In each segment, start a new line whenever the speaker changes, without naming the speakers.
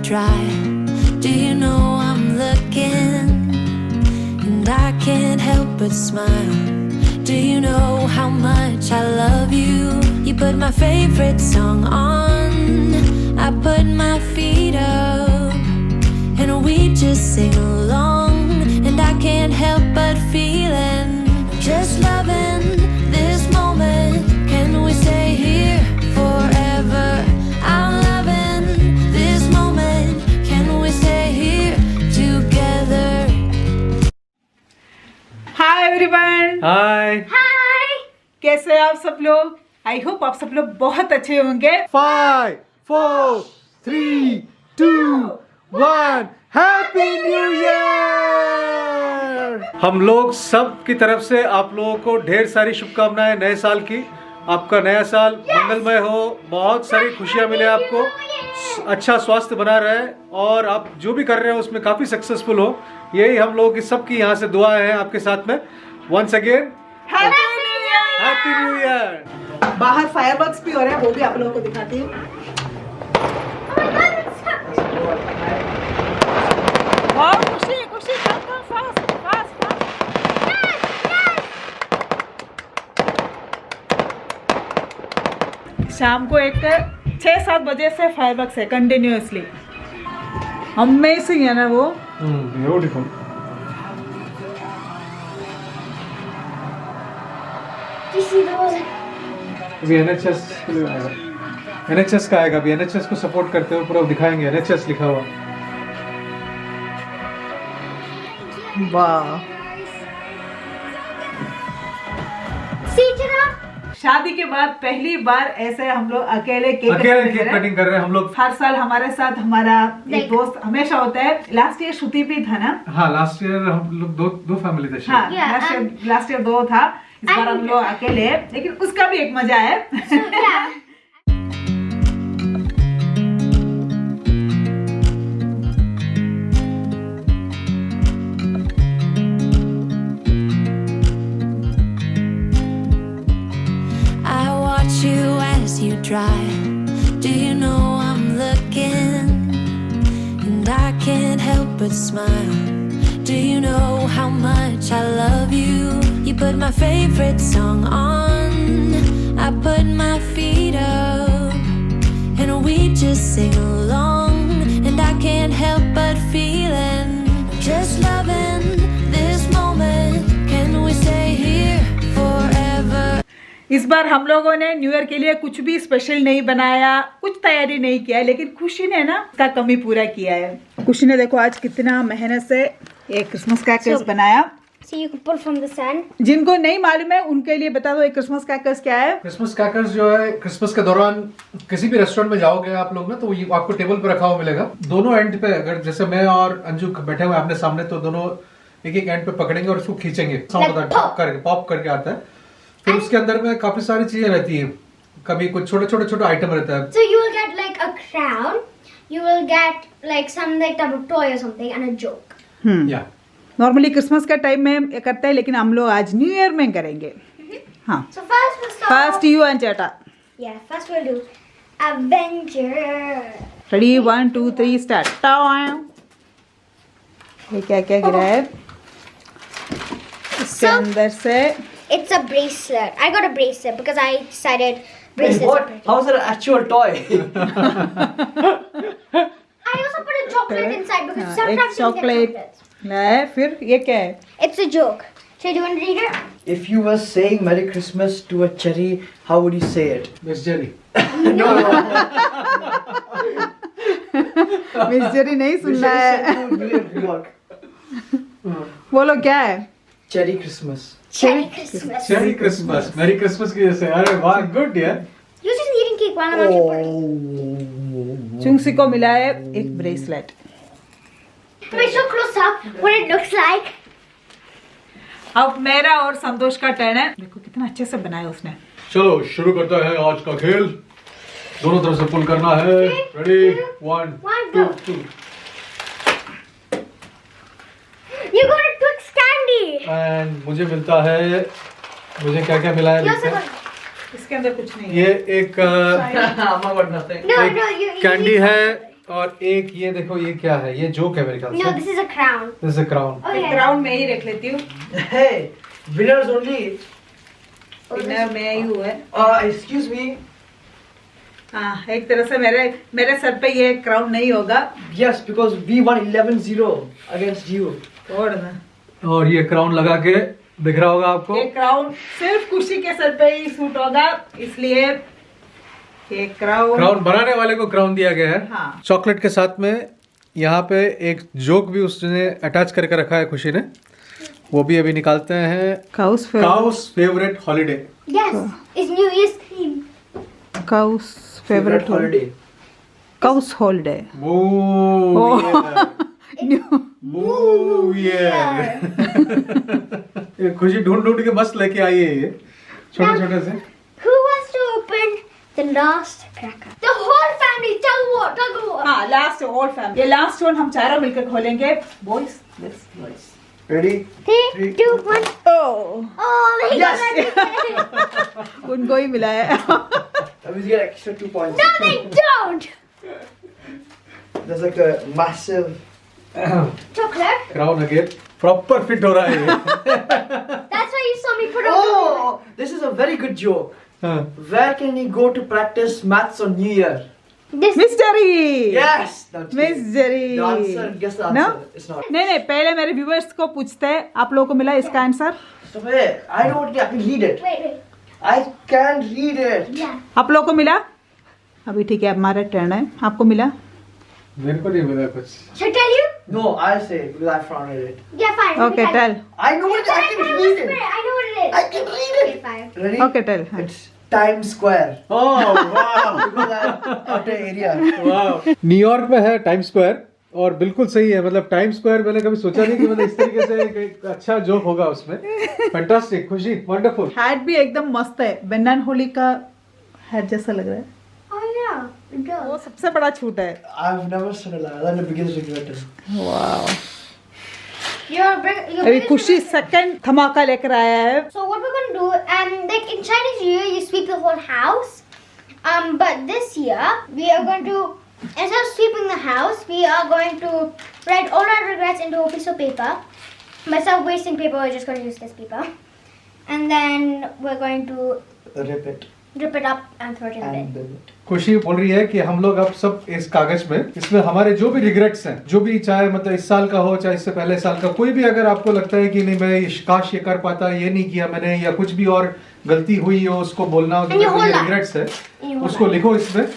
dry. Do you know I'm looking? And I can't help but smile. Do you know how much I love you? You put my favorite song on, I put my feet up, and we just sing along. And I can't help but feeling, just loving this moment. Can we stay here forever? I'm loving this moment. Can we stay here together?
Hi everyone,
hi
कैसे हैं आप सब लोग? I hope आप सब लोग बहुत अच्छे होंगे।
5 4 3 2 1 हैप्पी न्यू ईयर। हम लोग सब की तरफ से आप लोगों को ढेर सारी शुभकामनाएं नए साल की। आपका नया साल मंगलमय हो, बहुत सारी खुशियां मिले आपको, अच्छा स्वास्थ्य बना रहे और आप जो भी कर रहे हो उसमें काफी सक्सेसफुल हो। यही हम लोगों की सबकी यहाँ से दुआएं हैं आपके साथ में। Once again happy new year.
बाहर फायरवर्क्स भी हो रहे हैं, वो भी आप लोगों को दिखाती हूँ। वाह, खुशी खुशी, फास्ट फास्ट फास्ट। शाम को एक 6-7 बजे से फायरवर्क्स है कंटिन्यूअसली। अमेजिंग है ना वो।
ब्यूटीफुल। अभी NHS के लिए आएगा, NHS का आएगा। अभी NHS को सपोर्ट करते हुए पूरा दिखाएंगे, NHS लिखा हुआ।
वाह, शादी के बाद पहली बार ऐसे हम लोग अकेले केक
कटिंग कर रहे हैं हम लोग।
हर साल हमारे साथ हमारा एक दोस्त हमेशा होता है। लास्ट ईयर श्रुति भी था ना?
हाँ, लास्ट ईयर हम लोग दो फैमिली थे।
हाँ, लास्ट ईयर 2 था, इस बार हम लोग अकेले हैं, लेकिन उसका भी एक मजा है।
Drive. Do you know I'm looking? And I can't help but smile. Do you know how much I love you? You put my favorite song on, I put my feet up, and we just sing along. And I can't help but feeling, just loving this moment. Can we stay here forever?
इस बार हम लोगों ने new year के लिए कुछ भी special नहीं बनाया, कुछ तैयारी नहीं किया, लेकिन खुशी ने ना उसका कमी पूरा किया है। खुशी ने देखो आज कितना मेहनत से एक क्रिसमस कैक्टस बनाया।
So you can pull from the sun.
जिनको नहीं मालूम है उनके लिए बता दो एक क्रिसमस कैक्टस क्या है।
क्रिसमस कैक्टस जो है, क्रिसमस के दौरान किसी भी रेस्टोरेंट में जाओगे आप लोग ना, तो ये आपको टेबल पे रखा हुआ मिलेगा। दोनों एंड पे, अगर जैसे मैं और अंजू बैठे हुए आपने सामने, तो दोनों एक एंड पे पकड़ेंगे और उसको खींचेंगे, पॉप करके आता है। फिर उसके अंदर में काफी सारी चीजें रहती हैं, कभी कुछ छोटे आइटम रहता है।
So you will get like a crown, you will get like some like type of toy or something and a joke.
या
नॉर्मली क्रिसमस का टाइम में ये करते हैं, लेकिन हम लोग आज न्यू ईयर में करेंगे। हाँ,
So first we'll start.
First you and चाटा।
Yeah, first we'll do Avenger.
Ready 1 2 3 start. ये क्या क्या गिरा है इसके अंदर से?
It's a bracelet. I got a bracelet because I decided bracelets.
Wait,
are
what?
pretty.
How's it an actual toy?
I also put a chocolate inside because
एक
sometimes you get
chocolate
chocolates.
है। फिर ये क्या है?
It's a joke. So do you want to read it?
If you were saying Merry Christmas to a cherry, how would you say it?
Miss Jerry.
No.
Miss Jerry नहीं सुनना है।
New York.
बोलो क्या है?
Cherry Christmas.
Cherry Christmas.
Cherry Christmas, मेरी Christmas की जैसे। अरे वाह, गुड यार।
You're just eating cake while I'm at your party.
चुंगसी को मिला है एक bracelet.
Can I show close up what it looks like?
अब मेरा और संतोष का टर्न है। देखो कितना अच्छे से बनाया उसने।
चलो शुरू करते हैं आज का खेल। दोनों तरफ से पुल करना है। Ready 1 2 3।
You got a Twix candy.
And मुझे मिलता है, मुझे क्या क्या मिला है
You also
देखते हैं।
got.
इसके अंदर कुछ नहीं है।
ये एक
I'm not got nothing.
No,
एक
no, you.
कैंडी है और एक ये देखो, ये क्या है? ये जोक है मेरे ख्याल
No,
से।
this is a crown.
This is a crown.
Okay.
Ground में ही रख लेती हूँ।
Hey, winners only.
डिनर में ही हुआ है।
Excuse me.
हाँ, एक तरह से मेरे सर पे ये क्राउन नहीं होगा।
Yes, because we won 11-0 against you.
छोड़ ना।
और ये क्राउन लगा के दिख रहा होगा आपको।
ये क्राउन सिर्फ खुशी के सर पे ही सूट होगा, इसलिए ये
क्राउन बनाने वाले को क्राउन दिया गया है।
हाँ।
चॉकलेट के साथ में यहाँ पे एक जोक भी उसने अटैच करके रखा है खुशी ने, वो भी अभी निकालते हैं।
Cows
favourite holiday.
Yes, it's New Year's Eve.
Cows favourite
holiday.
Cows holiday.
ये खुशी ढूंढ ढूंढ के मस्त लेके आई है ये छोटे छोटे से।
Who wants to open the last cracker? The whole family. Tug of war.
हाँ, लास्ट ऑल फैमिली। ये लास्ट वन हम चारों मिलकर खोलेंगे। Boys, yes boys.
Ready?
3, 2, 1.
Oh,
Oh, they
Yes.
got it.
उनको ही मिला है।
That means you get extra 2 points.
No, they don't.
There's like a massive.
Chocolate.
Crown again proper fit हो रहा है ये।
That's why you saw me put on.
Oh, this is a very good joke.
हाँ।
Where can he go to practice maths on New Year?
This.
Mystery.
Yes. That's
mystery.
the answer. Guess the
No?
answer. It's not.
नहीं, पहले मेरे viewers को पूछते हैं, आप लोगों को मिला इसका answer?
Stop it. I know what I can read it.
Wait.
I can read it.
Yeah.
आप लोगों को मिला? अभी ठीक है, अब हमारा टर्न है। आपको मिला?
मेरे को नहीं मिला कुछ।
Should I tell you?
No, I'll say it because I found it.
Yeah, fine.
Okay,
Fine.
tell.
I know it. I can read
Whisper
it.
it. I know what it is.
I can read
Okay,
it.
fine.
Ready?
Okay, tell.
It's Times Square.
ओह वाह,
Because I'm out of area.
वाह। New York में है time square, और बिल्कुल सही है। मतलब time square मैंने कभी सोचा नहीं कि मतलब इस तरीके से एक अच्छा जोक होगा उसमें। फैंटास्टिक खुशी, वंडरफुल।
हैट भी एकदम मस्त है, बेनान होली का हैट जैसा लग रहा है।
Oh yeah. It does.
वो सबसे बड़ा छूट है।
I've never said a lie. That's the biggest regret.
वाह।
You're
अभी खुशी सेकंड धमाका लेकर आया है।
So what we're gonna do? Like in Chinese New Year, you sweep the whole house. But this year we are going to, instead of sweeping the house, we are going to write all our regrets into a piece of paper. But instead of wasting paper, we're just going to use this paper, and then we're going to
Rip it
rip it up and throw it in the bin.
and build it.
खुशी बोल रही है कि हम लोग अब सब इस कागज में, इसमें हमारे जो भी रिग्रेट्स हैं, जो भी चाहे मतलब इस साल का हो चाहे इससे पहले साल का, कोई भी अगर आपको लगता है कि नहीं मैं काश ये कर पाता, ये नहीं किया मैंने, या कुछ भी और गलती हुई हो उसको बोलना हो,
And you hold that.
Regrets है
And you hold
उसको
that.
लिखो इसमें,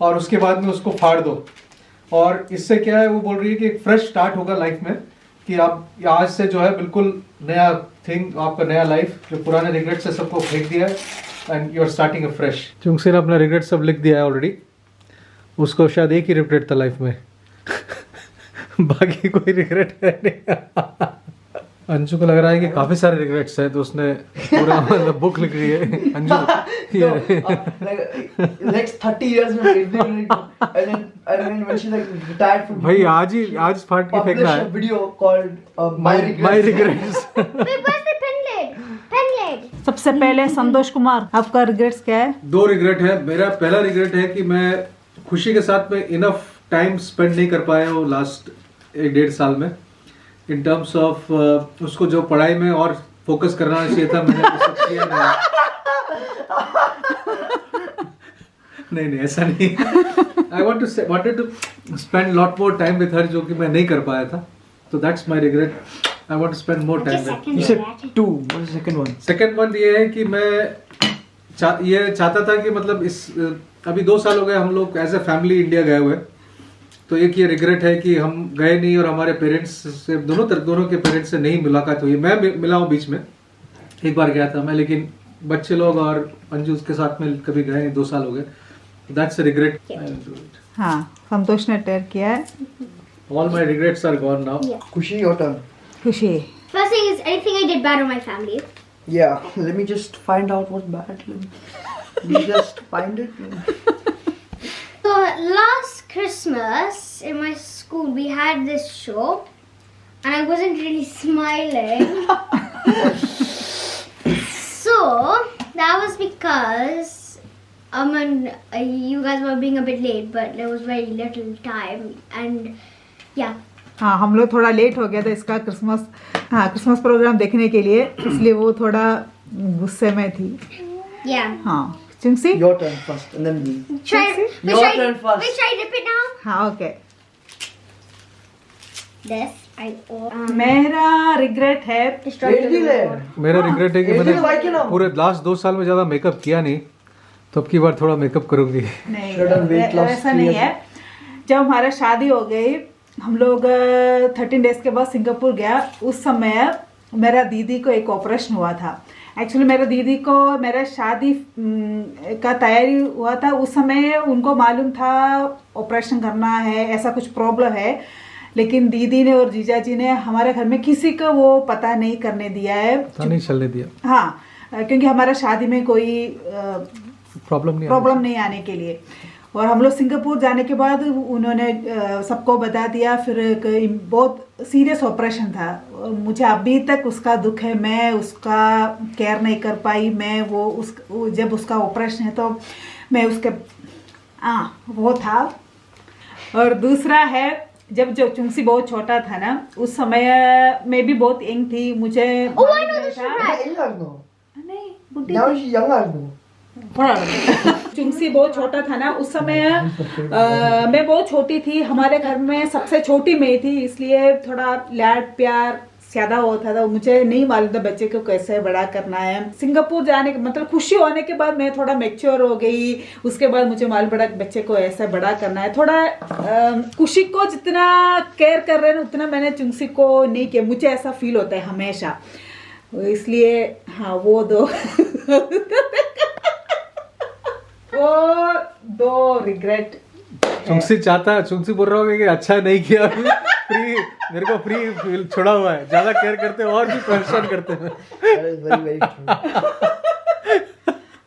और उसके बाद में उसको फाड़ दो। और इससे क्या है, वो बोल रही है कि एक फ्रेश स्टार्ट होगा लाइफ में, कि आप आज से जो है बिल्कुल नया थिंग, आपका नया लाइफ, जो पुराने रिग्रेट्स है सबको फेंक दिया है, and you are starting a fresh. Chungsi ने अपना रिग्रेट सब लिख दिया है ऑलरेडी, उसको शायद एक ही रिग्रेट था लाइफ में। बाकी कोई रिग्रेट है नहीं। अंजू को लग रहा है कि काफी सारे रिग्रेट्स है, तो उसने पूरा मतलब बुक लिख रही है अंजू।
Like next 30 years में and then when she like retired from
भाई आज फाड़ के फेंकना
publish a
है।
video called My
My
Regrets.
regrets।
Wait, where's the pen lid? Pen lid.
सबसे पहले संतोष कुमार, आपका रिग्रेट्स क्या है?
दो रिग्रेट है। मेरा पहला रिग्रेट है कि मैं खुशी के साथ में इनफ टाइम स्पेंड नहीं कर पाया हूँ लास्ट 1-1.5 साल में, इन टर्म्स ऑफ उसको जो पढ़ाई में और फोकस करना चाहिए था, मैंने वो सब किया नहीं ऐसा नहीं। I wanted to spend lot more time with her, जो कि मैं नहीं कर पाया था, तो that's my regret. I want to spend more time with.
You said 2. What is the second one?
Second one ये है कि मैं ये चाहता था कि मतलब इस अभी 2 साल हो गए हम लोग एज ए फैमिली इंडिया गए हुए, तो एक ये रिग्रेट है कि हम गए नहीं और हमारे पेरेंट्स से, दोनों के पेरेंट्स से नहीं मुलाकात हुई। मैं मिला हूँ बीच में, एक बार गया था मैं, लेकिन बच्चे लोग और अंजू के साथ में कभी गए नहीं, 2 साल हो गए। That's a regret.
हाँ, संतोष ने टेयर किया है।
All my regrets are gone now.
Yeah.
Kushi, your turn.
खुशी।
First thing is anything I did bad on my family.
Yeah, let me just find out what's bad. Let me just find it.
So last Christmas in my school we had this show and I wasn't really smiling. So that was because And you guys were being a bit late, but there was very little time, and yeah.
हाँ, हम लोग थोड़ा late हो गया था इसका Christmas programme देखने के लिए, इसलिए वो थोड़ा गुस्से में थी.
Yeah.
हाँ, चुंसी.
Your turn first, and then me. Your turn first.
Wait, should I rip it now?
हाँ, ओके.
This I
मेरा रिग्रेट है.
मेरा रिग्रेट है कि
Like it
मैंने
now.
पूरे लास्ट 2 साल में ज़्यादा मेकअप किया नहीं, तो अब की बार थोड़ा मेकअप करूँगी.
नहीं,
Should have weight loss
ऐसा नहीं
3
है. जब हमारा शादी हो गई, हम लोग 13 डेज के बाद सिंगापुर गया. उस समय मेरा दीदी को एक ऑपरेशन हुआ था. एक्चुअली मेरा दीदी को मेरा शादी का तैयारी हुआ था. उस समय उनको मालूम था ऑपरेशन करना है, ऐसा कुछ प्रॉब्लम है, लेकिन दीदी ने और जीजा जी ने हमारे घर में किसी को वो पता नहीं करने दिया है.
पता नहीं चलने दिया.
हाँ, क्योंकि हमारा शादी में कोई
प्रॉब्लम
नहीं आने के लिए. और हम लोग सिंगापुर जाने के बाद उन्होंने सबको बता दिया. फिर एक बहुत सीरियस ऑपरेशन था. मुझे अभी तक उसका दुख है. मैं उसका केयर नहीं कर पाई. मैं जब उसका ऑपरेशन है तो मैं उसके वो था. और दूसरा है, जब जो चुंसी बहुत छोटा था ना, उस समय मैं भी बहुत यंग थी. मुझे नहीं, बुढ़ी
Now
थी.
she's young, I know.
चुंसी बहुत छोटा था ना उस समय. मैं बहुत छोटी थी. हमारे घर में सबसे छोटी मैं थी, इसलिए थोड़ा लाड प्यार ज्यादा होता था. मुझे नहीं मालूम था बच्चे को कैसे बड़ा करना है. सिंगापुर जाने के मतलब खुशी होने के बाद मैं थोड़ा मैच्योर हो गई. उसके बाद मुझे मालूम पड़ा बच्चे को ऐसे बड़ा करना है. थोड़ा खुशी को जितना केयर कर रहे हैं उतना मैंने चुंसी को नहीं किया. मुझे ऐसा फील होता है हमेशा. इसलिए हाँ, वो दो रिग्रेट.
चुंसी बोल रहा होगा कि अच्छा नहीं किया. फ्री मेरे को फ्री छोड़ा हुआ है. ज्यादा केयर करते हैं और भी परेशान करते हैं.
That is very, very true.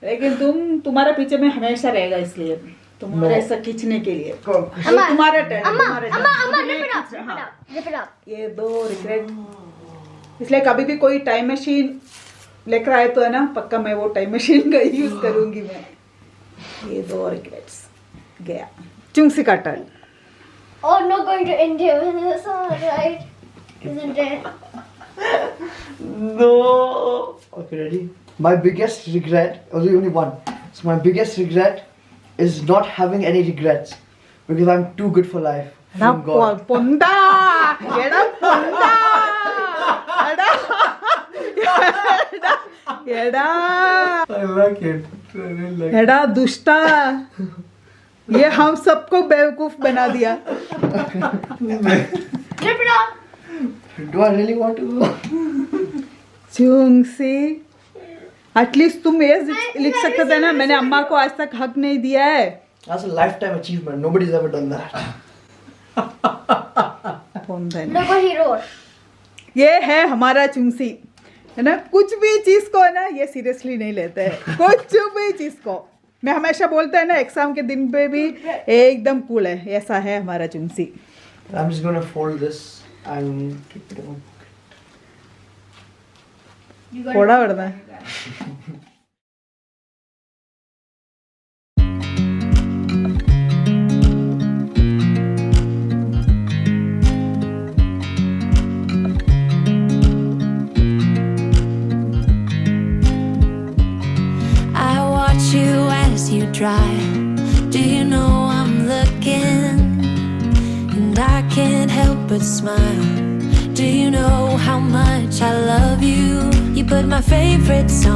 लेकिन तुम्हारा पीछे में हमेशा रहेगा, इसलिए तुम्हारे ऐसा खींचने के लिए.
Come.
तुम्हारा turn.
Amma, rip it up.
ये 2 रिग्रेट. इसलिए कभी भी कोई टाइम मशीन लेकर आए तो है ना, पक्का मैं वो टाइम मशीन का यूज करूंगी मैं. ये 2 रिग्रेट्स गया. चुंसी का turn.
Oh, not going to India. That's not right, isn't it?
No. Okay, ready? My biggest regret, or only one. So my biggest regret is not having any regrets because I'm too good for life. From God.
പൊന്താ എടാ പൊന്താ എടാ
I like it. I really like it.
एड़ा दुष्टा, ये हम सबको बेवकूफ बना दिया.
Rip it up.
Do I really want to go?
Chunsi, at least तुम ये लिख सकते थे ना, मैंने अम्मा को आज तक हक नहीं दिया है.
That's a lifetime achievement. Nobody's ever done that.
Look what he wrote.
ये है हमारा चुंसी, है ना. कुछ भी चीज को है ना ये सीरियसली नहीं लेते हैं. कुछ भी चीज को मैं हमेशा बोलता है ना, एग्जाम के दिन पे भी एकदम कूल है. ऐसा है हमारा चुंसी.
I'm just gonna fold this and keep it in.
थोड़ा बढ़ना है.
You drive. Do you know I'm looking, and I can't help but smile. Do you know how much I love you? You put my favorite song